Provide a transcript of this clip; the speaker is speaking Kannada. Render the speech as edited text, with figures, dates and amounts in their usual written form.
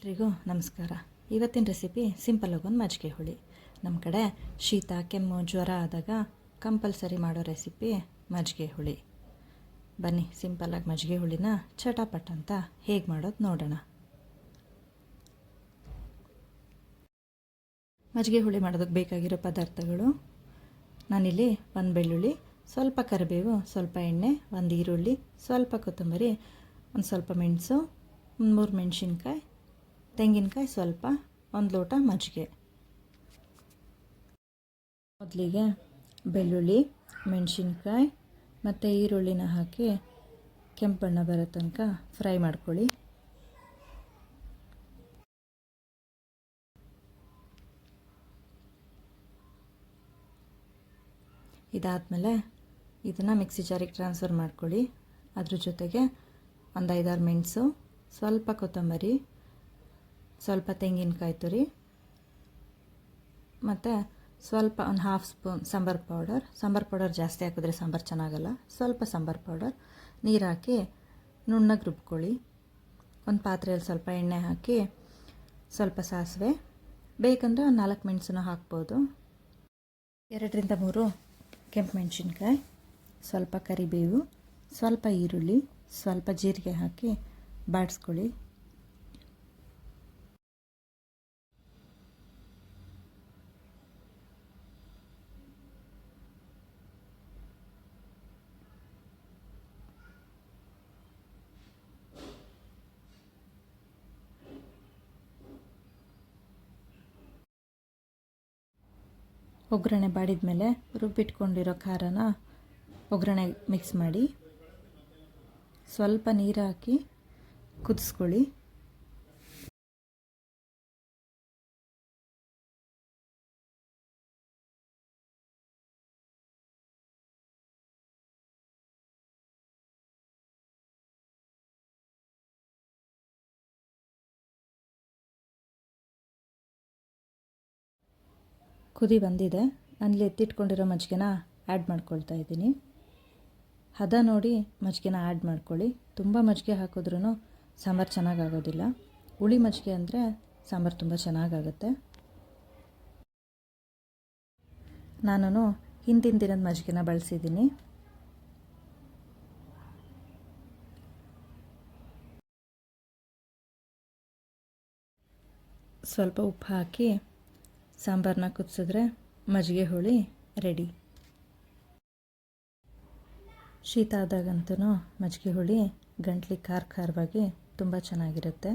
ಎಲ್ರಿಗೂ ನಮಸ್ಕಾರ. ಇವತ್ತಿನ ರೆಸಿಪಿ ಸಿಂಪಲ್ ಆಗೊಂದು ಮಜ್ಜಿಗೆ ಹುಳಿ. ನಮ್ಮ ಕಡೆ ಶೀತ ಕೆಮ್ಮು ಜ್ವರ ಆದಾಗ ಕಂಪಲ್ಸರಿ ಮಾಡೋ ರೆಸಿಪಿ ಮಜ್ಜಿಗೆ ಹುಳಿ. ಬನ್ನಿ ಸಿಂಪಲ್ಲಾಗಿ ಮಜ್ಜಿಗೆ ಹುಳಿನ ಚಟಾಪಟ್ ಅಂತ ಹೇಗೆ ಮಾಡೋದು ನೋಡೋಣ. ಮಜ್ಜಿಗೆ ಹುಳಿ ಮಾಡೋದಕ್ಕೆ ಬೇಕಾಗಿರೋ ಪದಾರ್ಥಗಳು: ನಾನಿಲ್ಲಿ ಒಂದು ಬೆಳ್ಳುಳ್ಳಿ, ಸ್ವಲ್ಪ ಕರಿಬೇವು, ಸ್ವಲ್ಪ ಎಣ್ಣೆ, ಒಂದು ಈರುಳ್ಳಿ, ಸ್ವಲ್ಪ ಕೊತ್ತಂಬರಿ, ಒಂದು ಸ್ವಲ್ಪ ಮೆಣಸು, ಒಂದು 3 ಮೆಣಸಿನ್ಕಾಯಿ, ತೆಂಗಿನಕಾಯಿ ಸ್ವಲ್ಪ, ಒಂದು ಲೋಟ ಮಜ್ಜಿಗೆ. ಮೊದಲಿಗೆ ಬೆಳ್ಳುಳ್ಳಿ, ಮೆಣಸಿನ್ಕಾಯಿ ಮತ್ತು ಈರುಳ್ಳಿನ ಹಾಕಿ ಕೆಂಪು ಬಣ್ಣ ಬರೋ ತನಕ ಫ್ರೈ ಮಾಡ್ಕೊಳ್ಳಿ. ಇದಾದಮೇಲೆ ಇದನ್ನು ಮಿಕ್ಸಿ ಜಾರಿಗೆ ಟ್ರಾನ್ಸ್ಫರ್ ಮಾಡ್ಕೊಳ್ಳಿ. ಅದ್ರ ಜೊತೆಗೆ ಒಂದು 5-6 ಮೆಣಸು, ಸ್ವಲ್ಪ ಕೊತ್ತಂಬರಿ, ಸ್ವಲ್ಪ ತೆಂಗಿನಕಾಯಿ ತುರಿ ಮತ್ತು ಸ್ವಲ್ಪ ಒಂದು 1/2 ಸ್ಪೂನ್ ಸಾಂಬಾರು ಪೌಡರ್ ಜಾಸ್ತಿ ಹಾಕಿದ್ರೆ ಸಾಂಬಾರು ಚೆನ್ನಾಗಲ್ಲ. ಸ್ವಲ್ಪ ಸಾಂಬಾರು ಪೌಡರ್ ನೀರು ಹಾಕಿ ನುಣ್ಣಗೆ ರುಬ್ಕೊಳ್ಳಿ. ಒಂದು ಪಾತ್ರೆಯಲ್ಲಿ ಸ್ವಲ್ಪ ಎಣ್ಣೆ ಹಾಕಿ ಸ್ವಲ್ಪ ಸಾಸಿವೆ, ಬೇಕಂದರೆ ಒಂದು 4 ಮೆಣಸನ್ನು ಹಾಕ್ಬೋದು. 2-3 ಕೆಂಪು ಮೆಣಸಿನ್ಕಾಯಿ, ಸ್ವಲ್ಪ ಕರಿಬೇವು, ಸ್ವಲ್ಪ ಈರುಳ್ಳಿ, ಸ್ವಲ್ಪ ಜೀರಿಗೆ ಹಾಕಿ ಬಾಡಿಸ್ಕೊಳ್ಳಿ. ಒಗ್ಗರಣೆ ಬಾಡಿದ ಮೇಲೆ ರುಬ್ಬಿಟ್ಕೊಂಡಿರೋ ಖಾರನ ಒಗ್ಗರಣೆ ಮಿಕ್ಸ್ ಮಾಡಿ ಸ್ವಲ್ಪ ನೀರು ಹಾಕಿ ಕುದಿಸ್ಕೊಳ್ಳಿ. ಕುದಿ ಬಂದಿದೆ. ನಾನಿಲ್ಲಿ ಎತ್ತಿಟ್ಕೊಂಡಿರೋ ಮಜ್ಜಿಗೆನ ಆ್ಯಡ್ ಮಾಡ್ಕೊಳ್ತಾ ಇದ್ದೀನಿ. ಹದ ನೋಡಿ ಮಜ್ಜಿಗೆನ ಆ್ಯಡ್ ಮಾಡ್ಕೊಳ್ಳಿ. ತುಂಬ ಮಜ್ಜಿಗೆ ಹಾಕಿದ್ರೂ ಸಾಂಬಾರು ಚೆನ್ನಾಗಾಗೋದಿಲ್ಲ. ಹುಳಿ ಮಜ್ಜಿಗೆ ಅಂದರೆ ಸಾಂಬಾರು ತುಂಬ ಚೆನ್ನಾಗಾಗುತ್ತೆ. ನಾನು ಹಿಂದಿನ ದಿನದ ಮಜ್ಜಿಗೆನ ಬಳಸಿದ್ದೀನಿ. ಸ್ವಲ್ಪ ಉಪ್ಪು ಹಾಕಿ ಸಾಂಬಾರನ್ನ ಕುದಿಸಿದ್ರೆ ಮಜ್ಜಿಗೆ ಹುಳಿ ರೆಡಿ. ಶೀತ ಆದಾಗಂತೂ ಮಜ್ಜಿಗೆ ಹುಳಿ ಗಂಟ್ಲಿಗೆ ಖಾರವಾಗಿ ತುಂಬ ಚೆನ್ನಾಗಿರುತ್ತೆ.